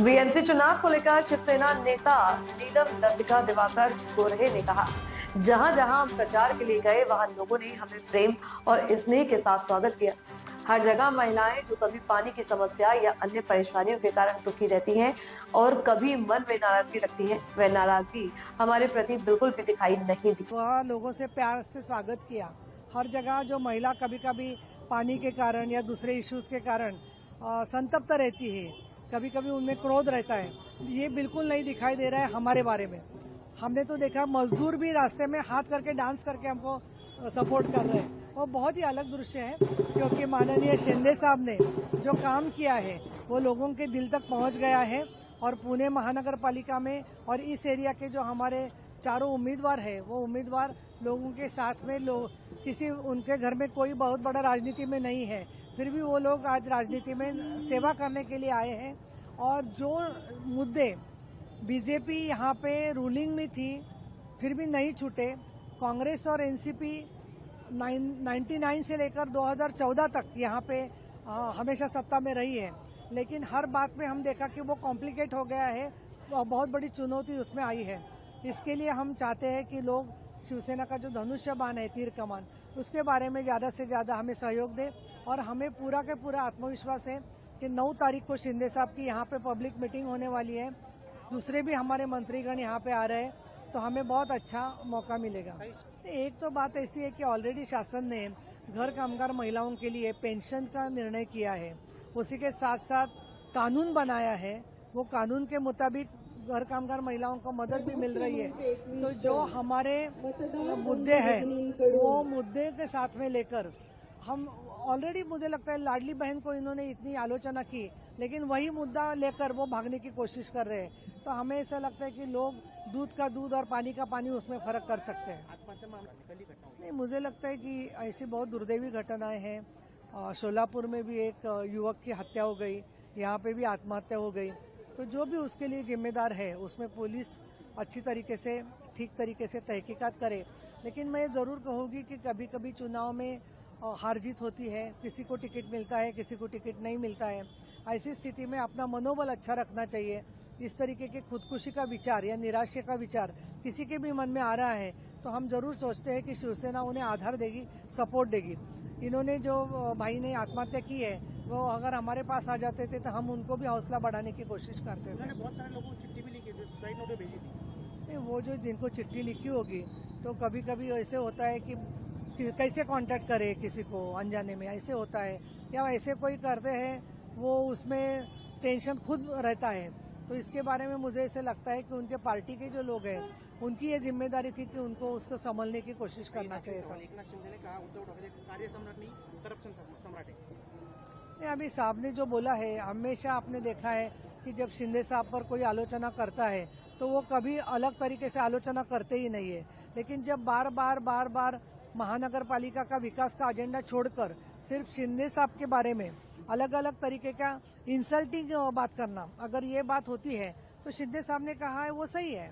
BMC चुनाव को लेकर शिवसेना नेता नीलम दत्तिका दिवाकर गोरहे ने कहा, जहां जहां हम प्रचार के लिए गए वहां लोगों ने हमें प्रेम और स्नेह के साथ स्वागत किया। हर जगह महिलाएं जो कभी पानी की समस्या या अन्य परेशानियों के कारण दुखी रहती हैं और कभी मन में नाराजगी रखती हैं, वह नाराजगी हमारे प्रति बिल्कुल भी दिखाई नहीं दी। वह लोगों से प्यार से स्वागत किया। हर जगह जो महिला कभी कभी पानी के कारण या दूसरे इश्यूज के कारण संतप्त रहती है, कभी कभी उनमें क्रोध रहता है, ये बिल्कुल नहीं दिखाई दे रहा है हमारे बारे में। हमने तो देखा मजदूर भी रास्ते में हाथ करके डांस करके हमको सपोर्ट कर रहे हैं। वो बहुत ही अलग दृश्य है, क्योंकि माननीय शिंदे साहब ने जो काम किया है वो लोगों के दिल तक पहुंच गया है। और पुणे महानगर पालिका में और इस एरिया के जो हमारे चारों उम्मीदवार है, वो उम्मीदवार लोगों के साथ में किसी उनके घर में कोई बहुत बड़ा राजनीति में नहीं है, फिर भी वो लोग आज राजनीति में सेवा करने के लिए आए हैं। और जो मुद्दे बीजेपी यहाँ पे रूलिंग में थी फिर भी नहीं छूटे, कांग्रेस और एनसीपी 99 से लेकर 2014 तक यहाँ पे हमेशा सत्ता में रही है, लेकिन हर बात में हम देखा कि वो कॉम्प्लिकेट हो गया है और बहुत बड़ी चुनौती उसमें आई है। इसके लिए हम चाहते हैं कि लोग शिवसेना का जो धनुष्य बाण है, तीर कमान, उसके बारे में ज्यादा से ज्यादा हमें सहयोग दें। और हमें पूरा के पूरा आत्मविश्वास है कि 9 तारीख को शिंदे साहब की यहाँ पे पब्लिक मीटिंग होने वाली है, दूसरे भी हमारे मंत्रीगण यहाँ पे आ रहे हैं, तो हमें बहुत अच्छा मौका मिलेगा। एक तो बात ऐसी है कि ऑलरेडी शासन ने घर कामगार महिलाओं के लिए पेंशन का निर्णय किया है, उसी के साथ साथ कानून बनाया है। वो कानून के मुताबिक घर कामगार महिलाओं को मदद भी मिल रही है। तो जो हमारे मुद्दे हैं वो मुद्दे के साथ में लेकर हम ऑलरेडी, मुझे लगता है लाडली बहन को इन्होंने इतनी आलोचना की, लेकिन वही मुद्दा लेकर वो भागने की कोशिश कर रहे हैं। तो हमें ऐसा लगता है कि लोग दूध का दूध और पानी का पानी उसमें फर्क कर सकते हैं। नहीं, मुझे लगता है कि ऐसी बहुत दुर्दैवी घटनाएं हैं। शोलापुर में भी एक युवक की हत्या हो गई, यहाँ पे भी आत्महत्या हो गई। तो जो भी उसके लिए जिम्मेदार है उसमें पुलिस अच्छी तरीके से, ठीक तरीके से तहकीकात करे। लेकिन मैं जरूर कहूँगी कि कभी कभी चुनाव में हार जीत होती है, किसी को टिकट मिलता है, किसी को टिकट नहीं मिलता है। ऐसी स्थिति में अपना मनोबल अच्छा रखना चाहिए। इस तरीके के खुदकुशी का विचार या निराशा का विचार किसी के भी मन में आ रहा है तो हम जरूर सोचते हैं कि शिवसेना उन्हें आधार देगी, सपोर्ट देगी। इन्होंने जो भाई ने आत्महत्या की है वो अगर हमारे पास आ जाते थे तो हम उनको भी हौसला बढ़ाने की कोशिश करते थे। बहुत सारे लोगों को चिट्ठी भी लिखी थी, सुसाइड नोट भेजी थी। नहीं, वो जो जिनको चिट्ठी लिखी होगी तो कभी कभी ऐसे होता है कि कैसे कांटेक्ट करे किसी को अनजाने में, ऐसे होता है, या ऐसे कोई करते हैं वो उसमें टेंशन खुद रहता है। तो इसके बारे में मुझे ऐसे लगता है कि उनके पार्टी के जो लोग हैं उनकी ये जिम्मेदारी थी कि उनको उसको संभलने की कोशिश करना चाहिए था। एकनाथ शिंदे ने कहा उद्धव ठाकरे कार्य सम्राट नहीं, करप्शन सम्राट है। अभी साहब ने जो बोला है, हमेशा आपने देखा है कि जब शिंदे साहब पर कोई आलोचना करता है तो वो कभी अलग तरीके से आलोचना करते ही नहीं है, लेकिन जब बार बार महानगर पालिका का विकास का एजेंडा छोड़कर सिर्फ शिंदे साहब के बारे में अलग अलग तरीके का इंसल्टिंग बात करना, अगर ये बात होती है तो शिंदे साहब ने कहा है वो सही है।